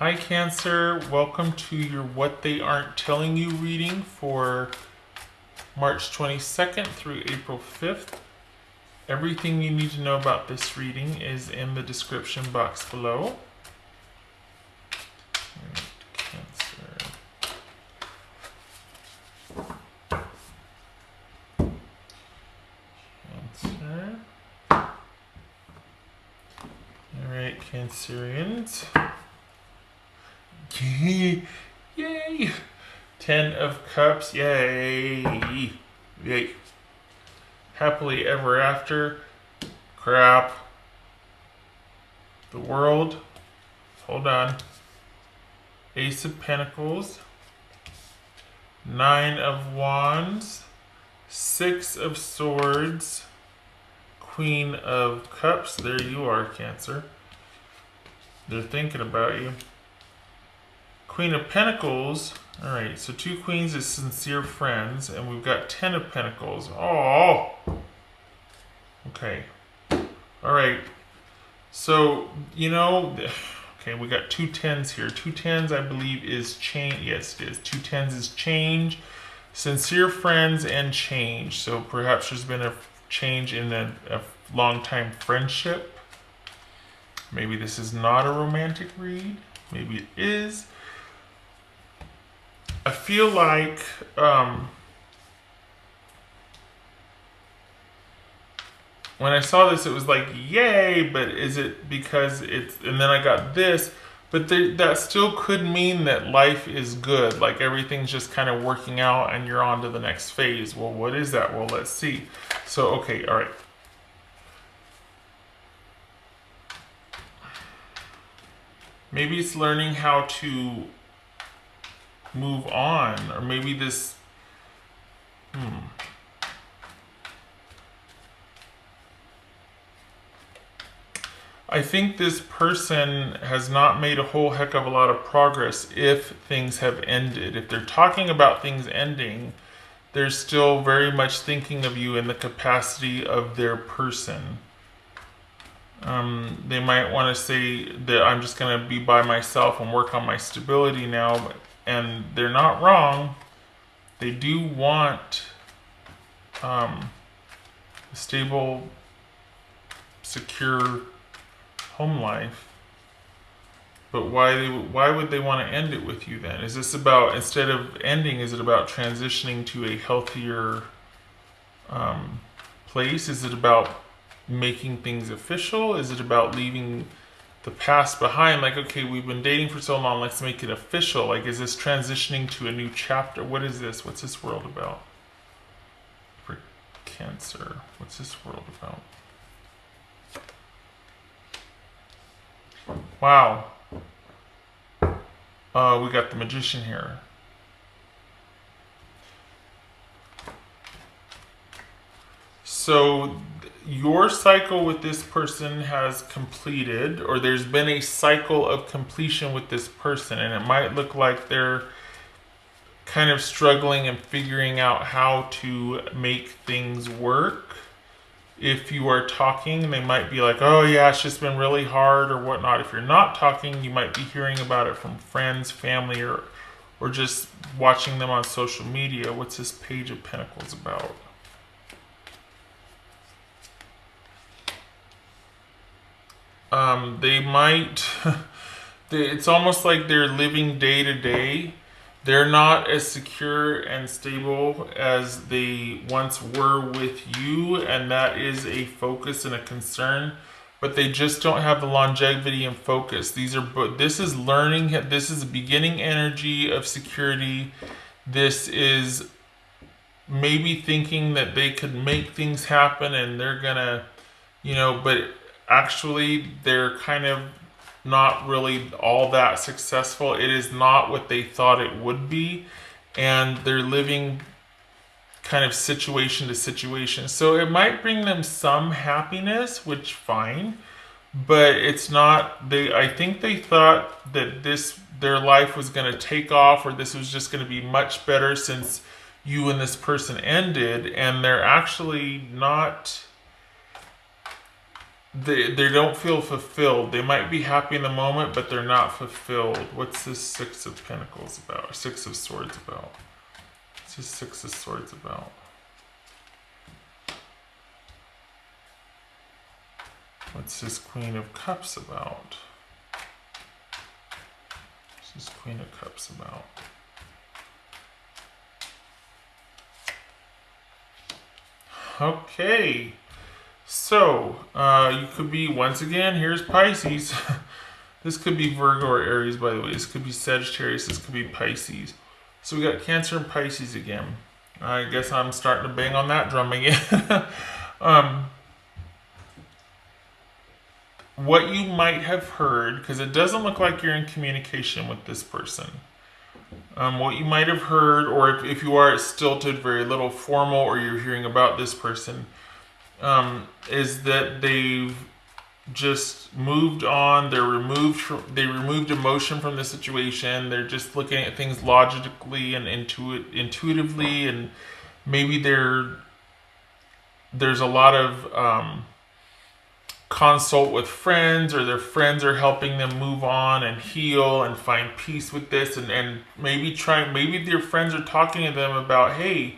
Hi Cancer, welcome to your What They Aren't Telling You reading for March 22nd through April 5th. Everything you need to know about this reading is in the description box below. Cancer. Cancer. Alright, Cancerians. Yay! 10 of Cups. Yay! Yay. Happily ever after. Crap. The World. Hold on. Ace of Pentacles. 9 of Wands. 6 of Swords. Queen of Cups. There you are, Cancer. They're thinking about you. Queen of Pentacles. Alright, so 2 queens is sincere friends, and we've got 10 of Pentacles. Oh! Okay. Alright. So, you know, okay, we got 2 10s here. 2 10s, I believe, is change. Yes, it is. 2 10s is change, sincere friends, and change. So perhaps there's been a change in a long-time friendship. Maybe this is not a romantic read. Maybe it is. I feel like when I saw this, it was like, yay, but is it because it's, and then I got this, but that still could mean that life is good, like everything's just kind of working out and you're on to the next phase. Well, what is that? Well, let's see. So, okay, all right. Maybe it's learning how to move on, or maybe this I think this person has not made a whole heck of a lot of progress if things have ended. If they're talking about things ending, they're still very much thinking of you in the capacity of their person. They might want to say that I'm just going to be by myself and work on my stability now, and they're not wrong. They do want a stable, secure home life. But why would they want to end it with you then? Is this about, instead of ending, is it about transitioning to a healthier place? Is it about making things official? Is it about leaving the past behind? Like, okay, we've been dating for so long, let's make it official. Like, is this transitioning to a new chapter? What is this? What's this world about? For Cancer, what's this world about? Wow. We got the Magician here. So your cycle with this person has completed, or there's been a cycle of completion with this person, and it might look like they're kind of struggling and figuring out how to make things work. If you are talking, they might be like, oh yeah, it's just been really hard or whatnot. If you're not talking, you might be hearing about it from friends, family, or just watching them on social media. What's this Page of Pentacles about? They might, it's almost like they're living day to day. They're not as secure and stable as they once were with you, and that is a focus and a concern, but they just don't have the longevity and focus. This is learning, this is a beginning energy of security. This is maybe thinking that they could make things happen and they're gonna, but actually they're kind of not really all that successful. It is not what they thought it would be, and they're living kind of situation to situation. So it might bring them some happiness, which fine, but it's not, I think they thought that their life was going to take off, or this was just going to be much better since you and this person ended, and they're actually not they don't feel fulfilled. They might be happy in the moment, but they're not fulfilled. What's this Six of Pentacles about? Or Six of Swords about? What's this Six of Swords about? What's this Queen of Cups about? What's this Queen of Cups about? Okay. So, you could be, once again, here's Pisces. This could be Virgo or Aries, by the way. This could be Sagittarius. This could be Pisces. So we got Cancer and Pisces again. I guess I'm starting to bang on that drum again. What you might have heard, because it doesn't look like you're in communication with this person. What you might have heard, or if you are, it's stilted, very little formal, or you're hearing about this person, is that they've just moved on. They removed emotion from the situation. They're just looking at things logically and intuitively, and maybe there's a lot of consult with friends, or their friends are helping them move on and heal and find peace with this, and maybe their friends are talking to them about, hey,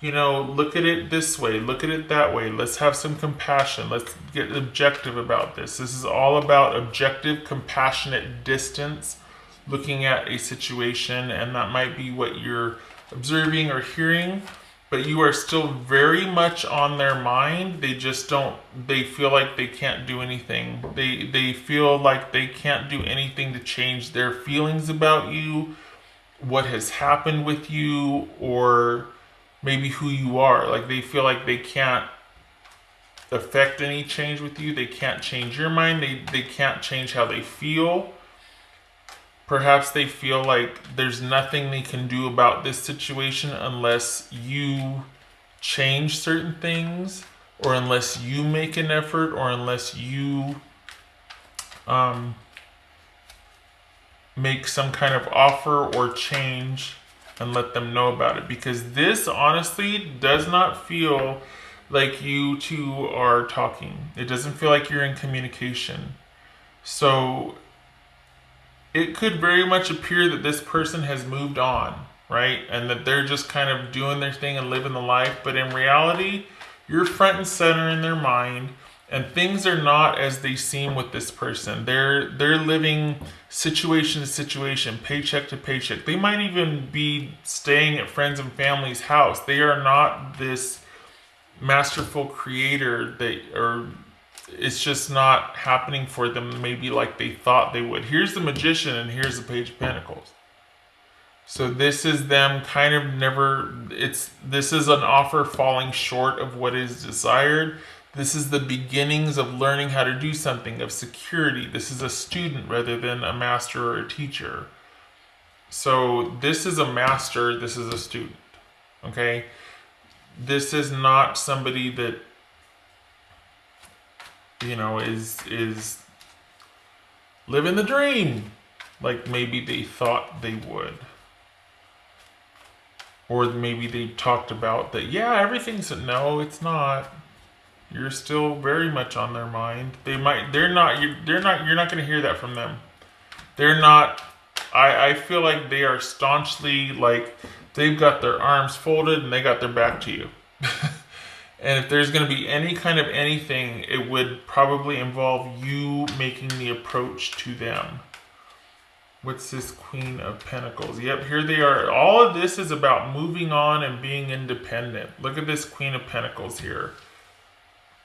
look at it this way, look at it that way, let's have some compassion, let's get objective about this. This is all about objective, compassionate distance, looking at a situation, and that might be what you're observing or hearing, but you are still very much on their mind. They feel like they can't do anything. They feel like they can't do anything to change their feelings about you, what has happened with you, or maybe who you are. Like, they feel like they can't affect any change with you. They can't change your mind. They can't change how they feel. Perhaps they feel like there's nothing they can do about this situation unless you change certain things, or unless you make an effort, or unless you make some kind of offer or change and let them know about it. Because this honestly does not feel like you two are talking. It doesn't feel like you're in communication. So it could very much appear that this person has moved on, right? And that they're just kind of doing their thing and living the life. But in reality, you're front and center in their mind, and things are not as they seem with this person. They're living situation to situation, paycheck to paycheck. They might even be staying at friends and family's house. They are not this masterful creator, it's just not happening for them maybe like they thought they would. Here's the Magician, and here's the Page of Pentacles. So this is them kind of this is an offer falling short of what is desired. This is the beginnings of learning how to do something, of security. This is a student rather than a master or a teacher. So this is a master, this is a student. Okay? This is not somebody that is living the dream like maybe they thought they would. Or maybe they talked about that, yeah, everything's, no, it's not. You're still very much on their mind. You're not going to hear that from them. They're not, I feel like they are staunchly, like, they've got their arms folded and they got their back to you. And if there's going to be any kind of anything, it would probably involve you making the approach to them. What's this Queen of Pentacles? Yep, here they are. All of this is about moving on and being independent. Look at this Queen of Pentacles here.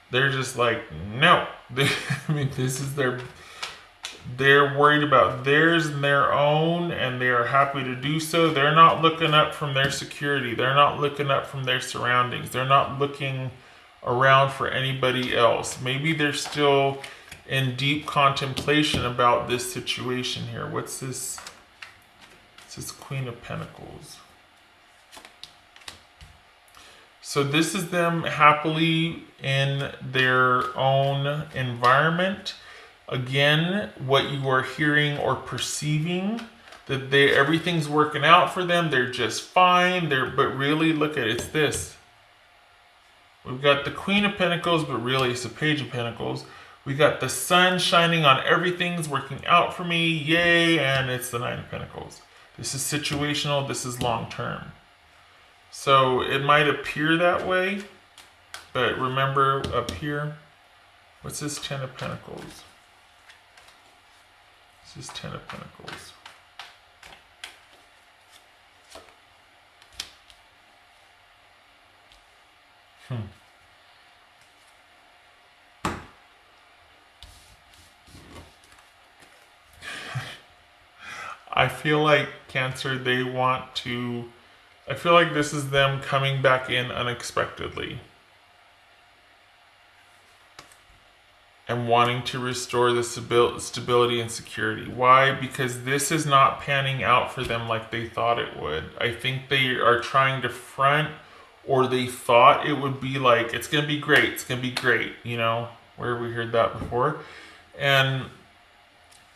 They're just like, no. This is they're worried about theirs and their own, and they are happy to do so. They're not looking up from their security. They're not looking up from their surroundings. They're not looking around for anybody else. Maybe they're still in deep contemplation about this situation here. What's this? It's this Queen of Pentacles. So this is them happily in their own environment. Again, what you are hearing or perceiving, that everything's working out for them. They're just fine. But really, look at it. It's this. We've got the Queen of Pentacles, but really it's the Page of Pentacles. We got the sun shining on everything's working out for me, yay, and it's the Nine of Pentacles. This is situational, this is long term. So it might appear that way, but remember up here, what's this Ten of Pentacles? This is Ten of Pentacles. I feel like Cancer, I feel like this is them coming back in unexpectedly and wanting to restore the stability and security. Why? Because this is not panning out for them like they thought it would. I think they are trying to front, or they thought it would be like, it's going to be great, it's going to be great, you know, where we heard that before. And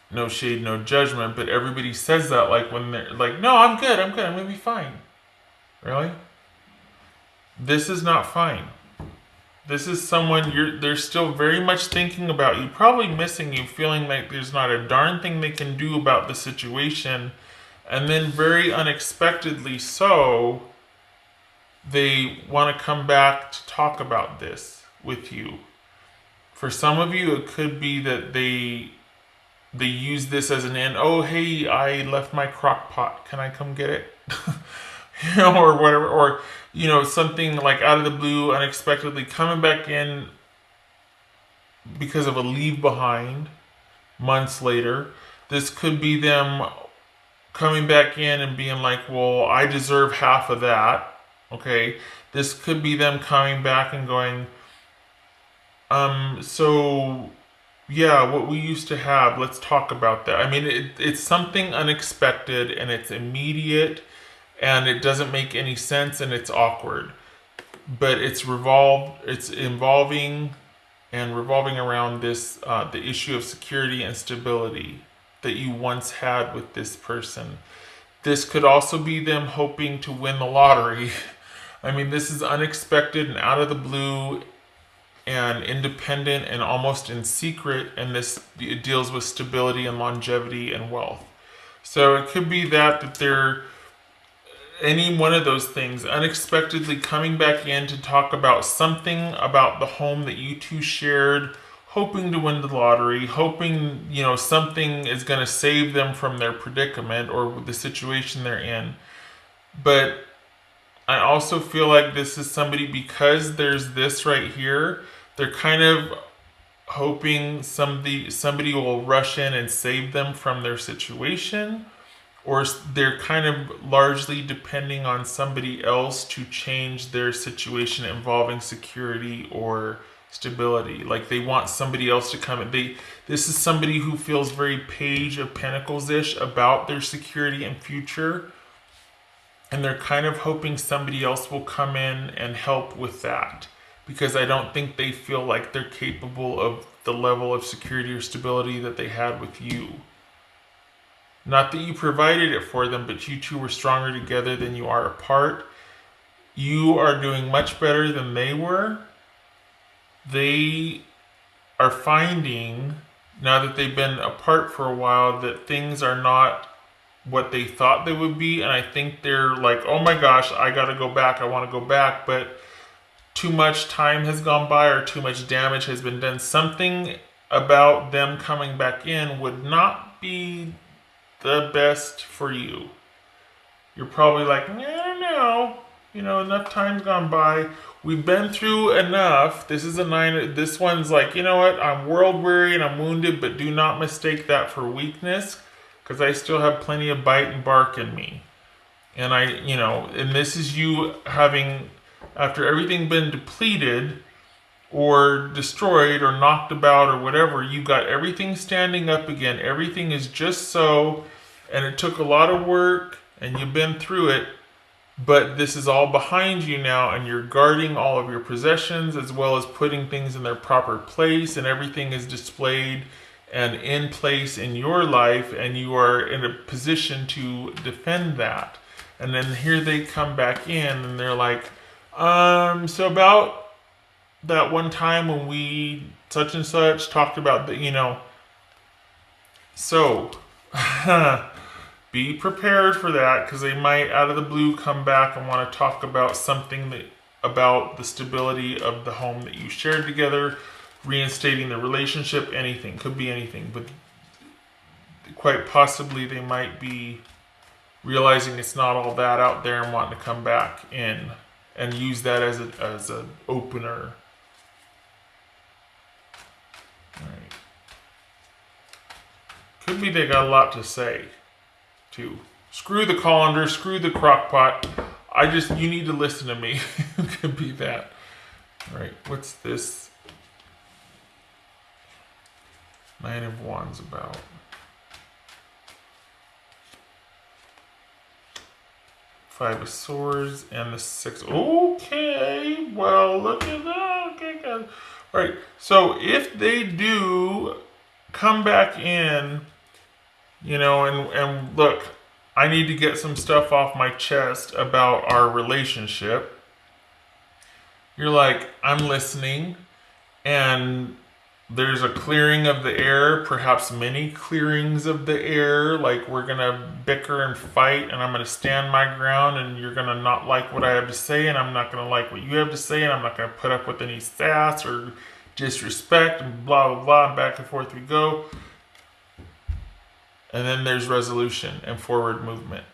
no shade, no judgment, but everybody says that like when they're like, no, I'm good, I'm going to be fine. Really? This is not fine. This is someone they're still very much thinking about you, probably missing you, feeling like there's not a darn thing they can do about the situation. And then very unexpectedly so, they want to come back to talk about this with you. For some of you, it could be that they use this as an end. Oh, hey, I left my crock pot. Can I come get it? You know, or whatever. Or, you know, something like out of the blue, unexpectedly coming back in because of a leave behind months later. This could be them coming back in and being like, well, I deserve half of that. Okay. This could be them coming back and going, so yeah, what we used to have, let's talk about that. I mean, it's something unexpected and it's immediate and it doesn't make any sense and it's awkward. But it's involving and revolving around this, the issue of security and stability that you once had with this person. This could also be them hoping to win the lottery. I mean, this is unexpected and out of the blue and independent and almost in secret, and it deals with stability and longevity and wealth. So it could be that they're any one of those things, unexpectedly coming back in to talk about something about the home that you two shared, hoping to win the lottery, hoping, you know, something is going to save them from their predicament or the situation they're in. But I also feel like this is somebody, because there's this right here, they're kind of hoping somebody will rush in and save them from their situation, or they're kind of largely depending on somebody else to change their situation involving security or stability. Like they want somebody else to come in. This is somebody who feels very Page of Pentacles-ish about their security and future, and they're kind of hoping somebody else will come in and help with that, because I don't think they feel like they're capable of the level of security or stability that they had with you. Not that you provided it for them, but you two were stronger together than you are apart. You are doing much better than they were. They are finding, now that they've been apart for a while, that things are not what they thought they would be. And I think they're like, oh my gosh, I gotta go back, I wanna go back. But too much time has gone by or too much damage has been done. Something about them coming back in would not be the best for you. You're probably like, no, you know, enough time's gone by. We've been through enough. This is a 9. This one's like, you know what? I'm world weary and I'm wounded, but do not mistake that for weakness, because I still have plenty of bite and bark in me. And and this is you having, after everything been depleted or destroyed or knocked about or whatever, you got everything standing up again. Everything is just so, and it took a lot of work and you've been through it, but this is all behind you now, and you're guarding all of your possessions as well as putting things in their proper place, and everything is displayed and in place in your life, and you are in a position to defend that. And then here they come back in and they're like, so about that one time when we such and such talked about the. So be prepared for that, because they might out of the blue come back and want to talk about something about the stability of the home that you shared together, reinstating the relationship. Anything, could be anything, but quite possibly they might be realizing it's not all that out there and wanting to come back in and use that as an opener. Right. Could be they got a lot to say too. Screw the colander, screw the crock pot. You need to listen to me. Could be that. All right, what's this? Nine of Wands about. Five of Swords and the Six. Okay, well, look at that. Okay, good. All right, so if they do come back in, and look, I need to get some stuff off my chest about our relationship. You're like, I'm listening, and there's a clearing of the air, perhaps many clearings of the air, like we're going to bicker and fight, and I'm going to stand my ground, and you're going to not like what I have to say, and I'm not going to like what you have to say, and I'm not going to put up with any sass or disrespect, and blah, blah, blah, and back and forth we go. And then there's resolution and forward movement.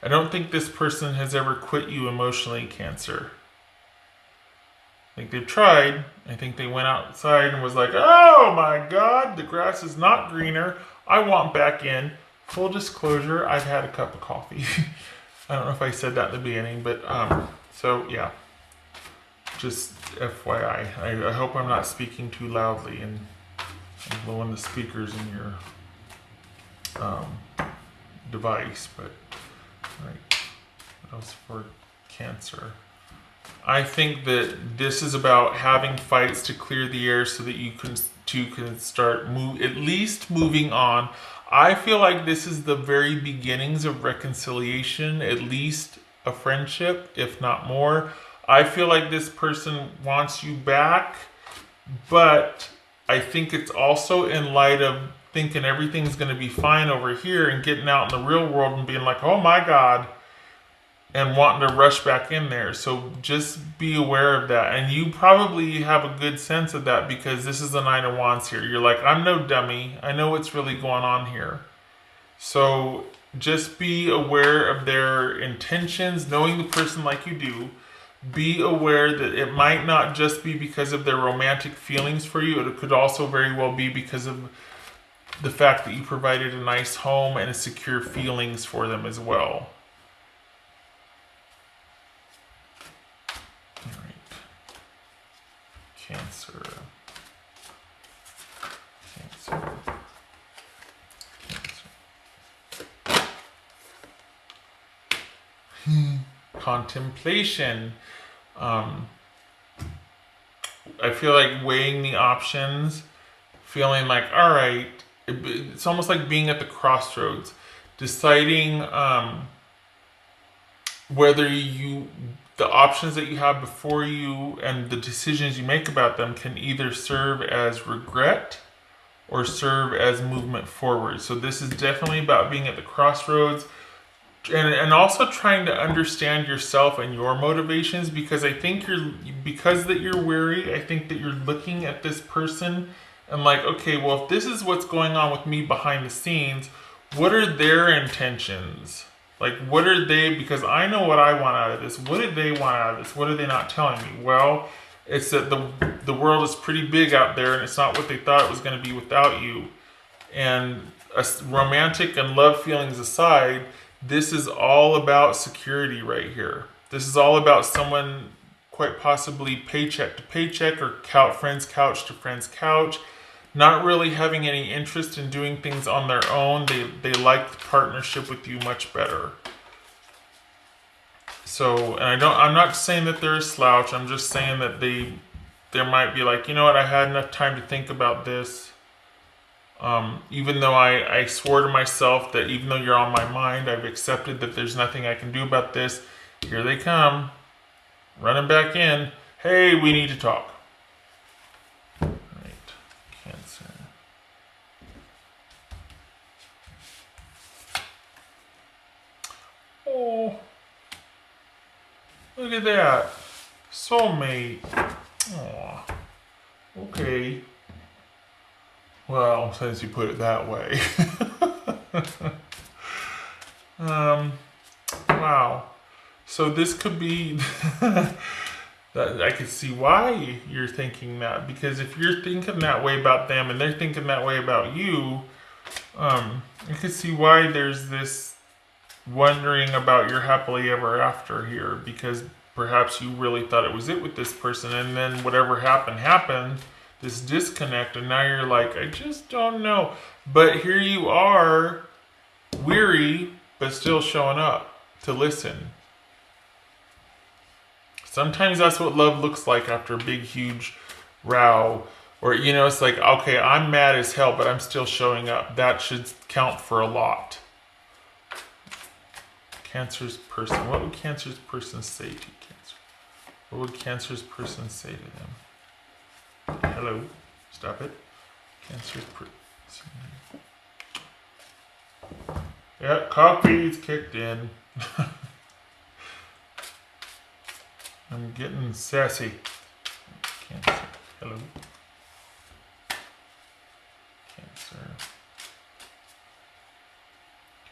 I don't think this person has ever quit you emotionally, Cancer. I think they've tried. I think they went outside and was like, oh my God, the grass is not greener. I want back in. Full disclosure, I've had a cup of coffee. I don't know if I said that in the beginning, but so yeah. Just FYI. I hope I'm not speaking too loudly and blowing the speakers in your device, but right. That was for Cancer. I think that this is about having fights to clear the air so that you can start at least moving on. I feel like this is the very beginnings of reconciliation, at least a friendship, if not more. I feel like this person wants you back, but I think it's also in light of thinking everything's going to be fine over here and getting out in the real world and being like, oh my God, and wanting to rush back in there. So just be aware of that. And you probably have a good sense of that because this is the Nine of Wands here. You're like, I'm no dummy. I know what's really going on here. So just be aware of their intentions, knowing the person like you do. Be aware that it might not just be because of their romantic feelings for you. It could also very well be because of the fact that you provided a nice home and secure feelings for them as well. All right. Cancer. Contemplation. I feel like weighing the options, feeling like, all right, it's almost like being at the crossroads, deciding whether the options that you have before you and the decisions you make about them can either serve as regret or serve as movement forward. So this is definitely about being at the crossroads. And also trying to understand yourself and your motivations, because I think because you're weary, I think that you're looking at this person and like, okay, well, if this is what's going on with me behind the scenes, what are their intentions? Like, what are they, because I know what I want out of this. What did they want out of this? What are they not telling me? Well, it's that the world is pretty big out there and it's not what they thought it was going to be without you. And romantic and love feelings aside, this is all about security right here. This is all about someone quite possibly paycheck to paycheck or friend's couch to friend's couch, not really having any interest in doing things on their own. They like the partnership with you much better. So, and I'm not saying that they're a slouch. I'm just saying that there might be like, you know what, I had enough time to think about this. Even though I swore to myself that even though you're on my mind, I've accepted that there's nothing I can do about this. Here they come. running back in. Hey, we need to talk. All right, Cancer. Oh, look at that. Soulmate. Aw. Okay. Well, since you put it that way. Wow. So this could be that I could see why you're thinking that, because if you're thinking that way about them and they're thinking that way about you, you could see why there's this wondering about your happily ever after here, because perhaps you really thought it was it with this person, and then whatever happened, this disconnect, and now you're like, I just don't know. But here you are, weary, but still showing up to listen. Sometimes that's what love looks like after a big, huge row. Or, it's like, okay, I'm mad as hell, but I'm still showing up. That should count for a lot. Cancer's person. What would Cancer's person say to Cancer? What would Cancer's person say to them? Hello. Stop it. Cancer's person. Yeah, coffee's kicked in. I'm getting sassy. Cancer. Hello. Cancer.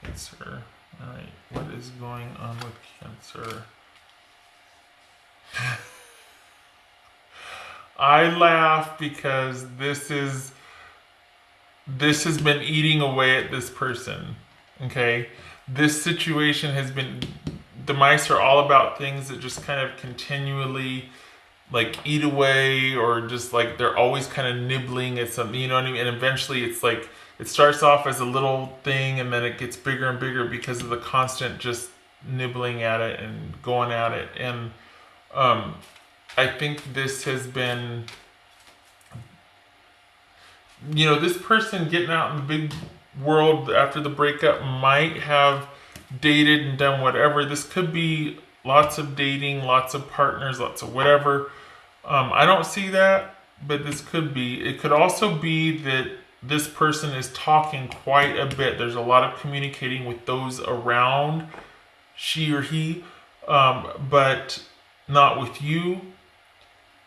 Cancer. Alright, what is going on with Cancer? I laugh because this has been eating away at this person. Okay? This situation has been, the mice are all about things that just kind of continually like eat away, or just like they're always kind of nibbling at something, you know what I mean? And eventually it's like, it starts off as a little thing and then it gets bigger and bigger because of the constant just nibbling at it and going at it. And I think this has been, this person getting out in the big world after the breakup might have dated and done whatever. This could be lots of dating, lots of partners, lots of whatever. I don't see that, but this could be. It could also be that this person is talking quite a bit. There's a lot of communicating with those around she or he, but not with you.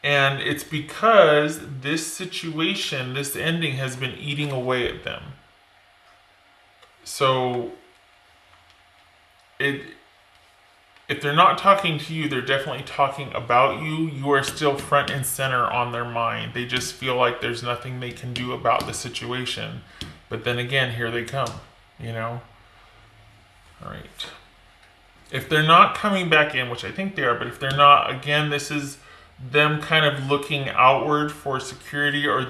And it's because this situation, this ending, has been eating away at them. So if they're not talking to you, they're definitely talking about you. You are still front and center on their mind. They just feel like there's nothing they can do about the situation. But then again, here they come, All right. If they're not coming back in, which I think they are, but if they're not, again, this is them kind of looking outward for security, or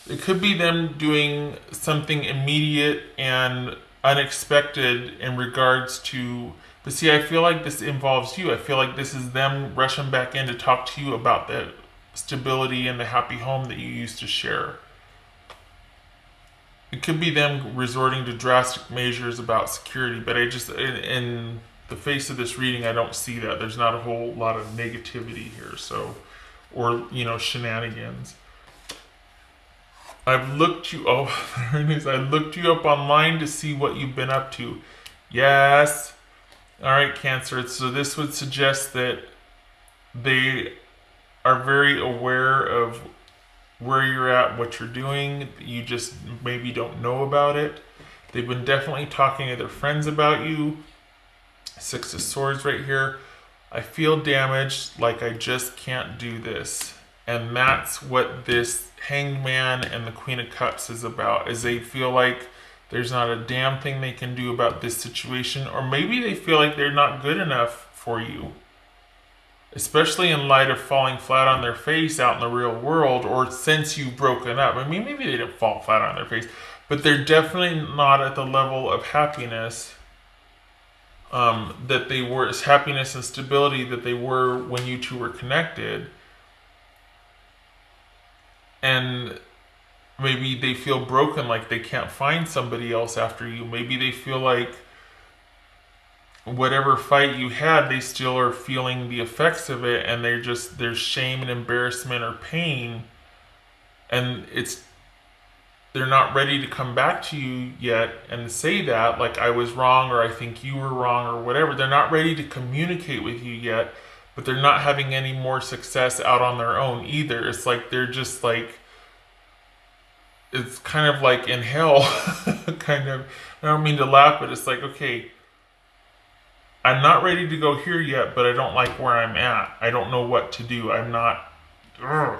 it could be them doing something immediate and unexpected in regards to, but see, I feel like this involves you. I feel like this is them rushing back in to talk to you about the stability and the happy home that you used to share. It could be them resorting to drastic measures about security, but I just, in the face of this reading, I don't see that. There's not a whole lot of negativity here, or shenanigans. I've looked you there it is. I looked you up online to see what you've been up to. Yes. All right, Cancer. So this would suggest that they are very aware of where you're at, what you're doing. You just maybe don't know about it. They've been definitely talking to their friends about you. Six of Swords right here. I feel damaged, like I just can't do this. And that's what this Hanged Man and the Queen of Cups is about, is they feel like there's not a damn thing they can do about this situation, or maybe they feel like they're not good enough for you, especially in light of falling flat on their face out in the real world, or since you've broken up. I mean, maybe they didn't fall flat on their face, but they're definitely not at the level of happiness that they were, happiness and stability that they were when you two were connected. And maybe they feel broken, like they can't find somebody else after you. Maybe they feel like whatever fight you had, they still are feeling the effects of it, and there's shame and embarrassment or pain, and they're not ready to come back to you yet and say that, like, I was wrong, or I think you were wrong, or whatever. They're not ready to communicate with you yet, but they're not having any more success out on their own either. It's like they're just like, it's kind of like in hell, kind of. I don't mean to laugh, but it's like, okay, I'm not ready to go here yet, but I don't like where I'm at. I don't know what to do. I'm not. Ugh.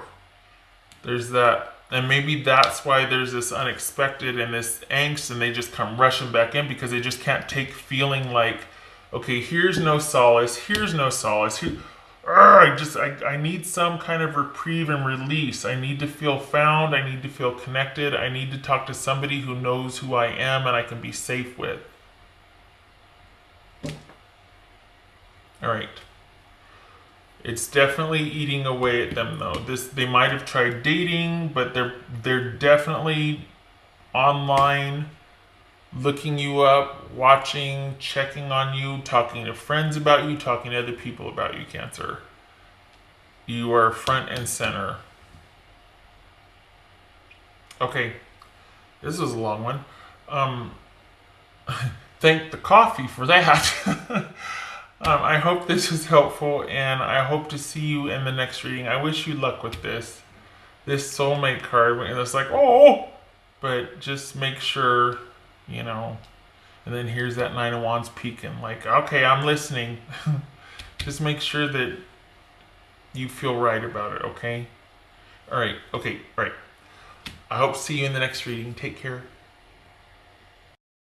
There's that. And maybe that's why there's this unexpected and this angst, and they just come rushing back in because they just can't take feeling like, okay, here's no solace, here's no solace. I need some kind of reprieve and release. I need to feel found. I need to feel connected. I need to talk to somebody who knows who I am and I can be safe with. All right. It's definitely eating away at them though. They might have tried dating, but they're definitely online, looking you up, watching, checking on you, talking to friends about you, talking to other people about you, Cancer. You are front and center. Okay, this was a long one. Um, Thank the coffee for that. I hope this was helpful, and I hope to see you in the next reading. I wish you luck with this soulmate card, and it's like, oh, but just make sure, you know. And then here's that Nine of Wands peeking, like, okay, I'm listening. Just make sure that you feel right about it, okay? All right, okay, all right. I hope to see you in the next reading. Take care.